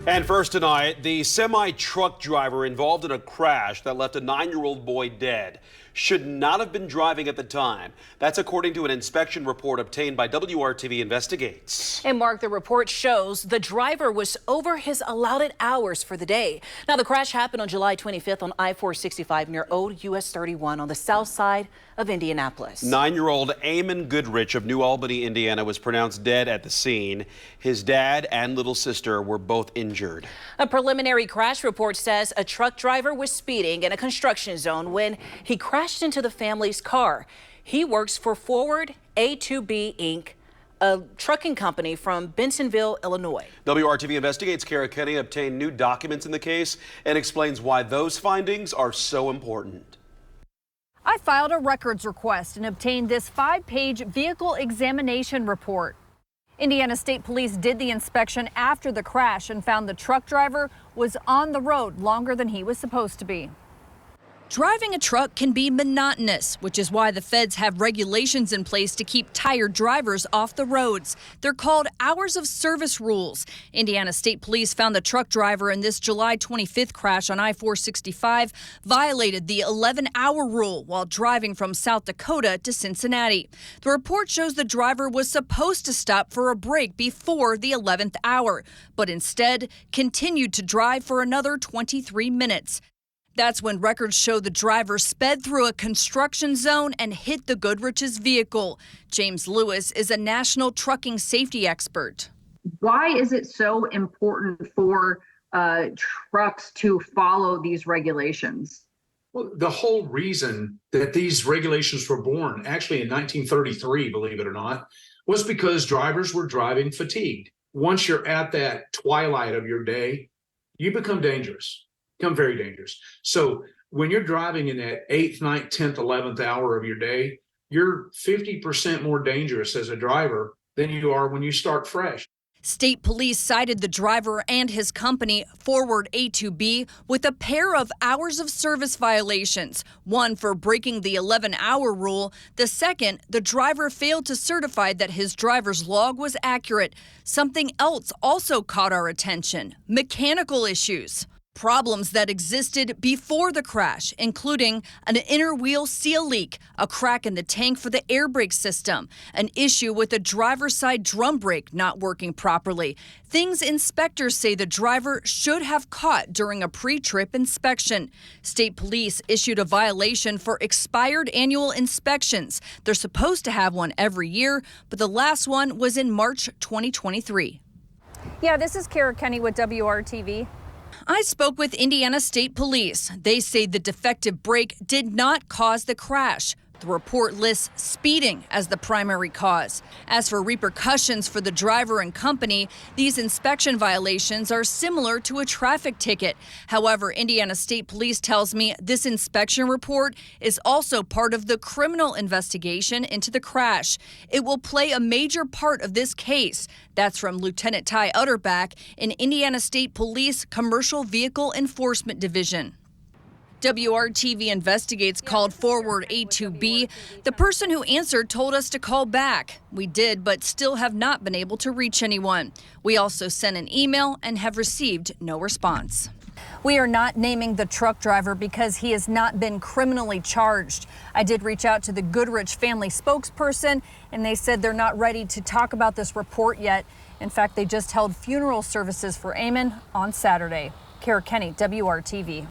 And first tonight, the semi-truck driver involved in a crash that left a 9-year-old boy dead should not have been driving at the time. That's according to an inspection report obtained by WRTV Investigates. And Mark, the report shows the driver was over his allotted hours for the day. Now, the crash happened on July 25th on I-465 near Old US 31 on the south side of Indianapolis. 9-year-old Eamon Goodrich of New Albany, Indiana, was pronounced dead at the scene. His dad and little sister were both injured. A preliminary crash report says a truck driver was speeding in a construction zone when he crashed into the family's car. He works for Forward A2B Inc., a trucking company from Bentonville, Illinois. WRTV Investigates Kara Kenny obtained new documents in the case and explains why those findings are so important. I filed a records request and obtained this 5-page vehicle examination report. Indiana State Police did the inspection after the crash and found the truck driver was on the road longer than he was supposed to be. Driving a truck can be monotonous, which is why the feds have regulations in place to keep tired drivers off the roads. They're called hours of service rules. Indiana State Police found the truck driver in this July 25th crash on I-465 violated the 11-hour rule while driving from South Dakota to Cincinnati. The report shows the driver was supposed to stop for a break before the 11th hour, but instead continued to drive for another 23 minutes. That's when records show the driver sped through a construction zone and hit the Goodrich's vehicle. James Lewis is a national trucking safety expert. Why is it so important for trucks to follow these regulations? Well, the whole reason that these regulations were born, actually in 1933, believe it or not, was because drivers were driving fatigued. Once you're at that twilight of your day, you become dangerous. Become very dangerous. So when you're driving in that 8th, 9th, 10th, 11th hour of your day, you're 50% more dangerous as a driver than you are when you start fresh. State police cited the driver and his company, Forward A2B, with a pair of hours of service violations. One for breaking the 11-hour rule. The second, the driver failed to certify that his driver's log was accurate. Something else also caught our attention: mechanical issues. Problems that existed before the crash, including an inner wheel seal leak, a crack in the tank for the air brake system, an issue with the driver's side drum brake not working properly. Things inspectors say the driver should have caught during a pre-trip inspection. State police issued a violation for expired annual inspections. They're supposed to have one every year, but the last one was in March 2023. Yeah, this is Kara Kenny with WRTV. I spoke with Indiana State Police. They say the defective brake did not cause the crash. The report lists speeding as the primary cause. As for repercussions for the driver and company, these inspection violations are similar to a traffic ticket. However, Indiana State Police tells me this inspection report is also part of the criminal investigation into the crash. It will play a major part of this case. That's from Lieutenant Ty Utterback in Indiana State Police Commercial Vehicle Enforcement Division. WRTV Investigates called Forward A2B. The person who answered told us to call back. We did, but still have not been able to reach anyone. We also sent an email and have received no response. We are not naming the truck driver because he has not been criminally charged. I did reach out to the Goodrich family spokesperson, and they said they're not ready to talk about this report yet. In fact, they just held funeral services for Eamon on Saturday. Kara Kenny, WRTV.